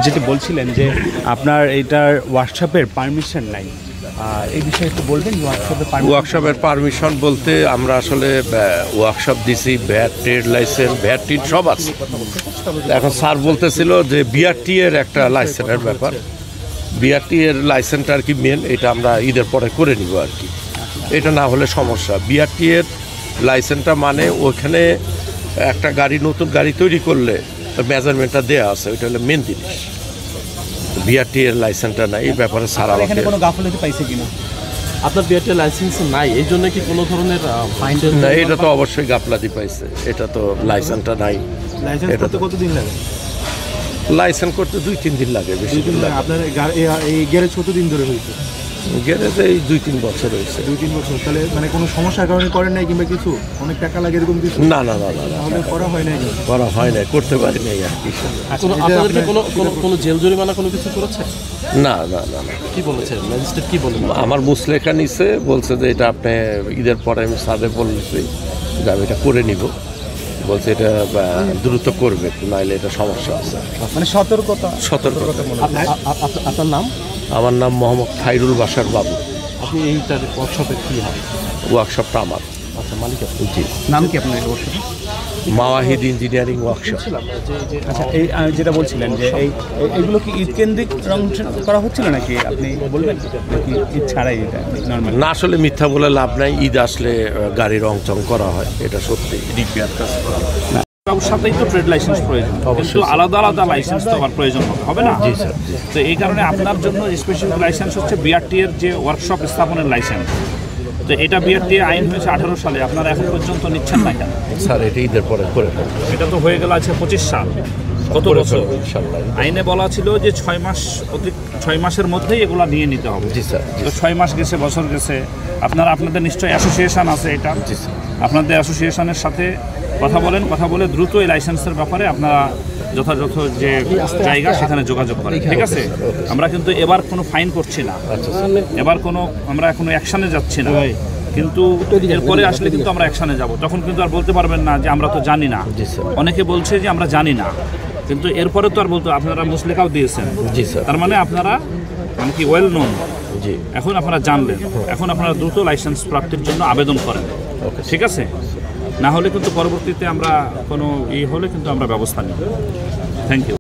যেটি বলছিলেন যে আপনার এটার ওয়ার্কশপের পারমিশন নাই, এই বিষয়ে একটু বলবেন। ওয়ার্কশপের পারমিশন বলতে আমরা আসলে ওয়ার্কশপ দিছি, ভ্যাট, ট্রেড লাইসেন্স, ভ্যাট টিট সব আছে। এখন স্যার বলতেছিল যে বিআরটি এর একটা লাইসেন্সের ব্যাপার, বিআরটি এর লাইসেন্সটা আর কি মেন, এটা আমরা ঈদের পরে করে নিব আর কি। এটা না হলে সমস্যা। বিআরটি এর লাইসেন্সটা মানে ওখানে একটা গাড়ি, নতুন গাড়ি তৈরি করলে মেজারমেন্টটা দেওয়া আছে, ওইটা হলো মেন জিনিস। বিআরটি এর লাইসেন্সটা নাই, এই ব্যাপারে সারা এখানে কোনো গাফলতি পাইছে কিনা? আপনার বিআরটি লাইসেন্স নাই, এই জন্য কি কোনো ধরনের ফাইন? না, এটা তো অবশ্যই গাফলাতি পাইছে, এটা তো লাইসেন্সটা নাই। লাইসেন্স করতে কতদিন লাগে? লাইসেন্স করতে 2-3 দিন লাগে, বেশি দিন লাগে। আপনার এই গ্যারেজ কতদিন ধরে হয়েছে? গ্যারেজে এই 2-3 বছর হয়েছে। 2-3 বছর। তাহলে মানে কোনো সমস্যার কারণে করেন নাই কিংবা কিছু অনেক টাকা লাগে এরকম কিছু? না না না না, তাহলে করা হয় নাই, করা হয় নাই, করতে পারি নাই আর কি। আপনাদেরকে কোনো জেল জরিমানা কোনো কিছু করেছে? না না না না। কি বলেছে ম্যাজিস্ট্রেট, কি বলেন? আমার মুসলেখা নিছে, বলছে যে এটা আপনি ঈদের পরে, আমি স্যারে বলছি যে আমি এটা করে নিব, বলছে এটা দ্রুত করবে, নাইলে এটা সমস্যা আছে। মানে সতর্কতা। আপনার নাম? আমার নাম মোহাম্মদ খাইরুল বাশার বাবু। আপনি এইটার ওয়ার্কশপে কী হয়? ওয়ার্কশপটা আমার। আচ্ছা, মালিক আপনি? জি। নাম কি আপনার ওয়ার্কশপে? মাওয়াহিদ ইঞ্জিনিয়ারিং ওয়ার্কশপ। আচ্ছা, এই যেটা বলছিলেন যে এইগুলো কি ঈদ কেন্দ্রিক রং করা হচ্ছিল নাকি, আপনি বলবেন নাকি ঈদ ছাড়াই এটা নর্মাল? না, আসলে মিথ্যা বলে লাভ নাই, ঈদ আসলে গাড়ি রং চং করা হয়, এটা সত্যি রিপেয়ার কাজ করা হয়। সাথেই তো ট্রেড লাইসেন্স প্রয়োজন, কিন্তু আলাদা আলাদা লাইসেন্স তো আবার প্রয়োজন হবে না? জি স্যার। তো এই কারণে আপনার জন্য স্পেসিফিক লাইসেন্স হচ্ছে বিআরটি এর যে ওয়ার্কশপ স্থাপনের লাইসেন্স। তো এটা বিআরটি আইন হয়েছে 18 সালে, আপনারা এখন পর্যন্ত নিচ্ছেন না কেন? স্যার এটা ঈদের পরে করে ফেলবো। এটা তো হয়ে গেল আছে 25 সাল, কত বছর? ইনশাআল্লাহ। আইনে বলা ছিল যে 6 মাসের মধ্যেই এগুলো নিয়ে নিতে হবে। জি স্যার। তো 6 মাস গেছে, বছর গেছে, আপনাদের নিশ্চয়ই অ্যাসোসিয়েশন আছে এটা। জি স্যার। আপনাদের অ্যাসোসিয়েশনের সাথে কথা বলে দ্রুত এই লাইসেন্সের ব্যাপারে আপনারা যথাযথ যে জায়গা সেখানে যোগাযোগ করেন, ঠিক আছে? আমরা কিন্তু এবার কোনো ফাইন করছি না, এবার আমরা কোনো অ্যাকশানে যাচ্ছি না, কিন্তু এরপরে আসলে কিন্তু আমরা অ্যাকশানে যাব। তখন কিন্তু আর বলতে পারবেন না যে আমরা তো জানি না। অনেকে বলছে যে আমরা জানি না, কিন্তু এরপরে তো আর বলতে, আপনারা মুসলেখাও দিয়েছেন। জি স্যার। তার মানে আপনারা মানে কি ওয়েল নোন। জি। এখন আপনারা জানলেন, এখন আপনারা দ্রুত লাইসেন্স প্রাপ্তির জন্য আবেদন করেন, ঠিক আছে? না হলে কিন্তু পরবর্তীতে আমরা কোনো হলে কিন্তু আমরা ব্যবস্থা নিই। Thank you.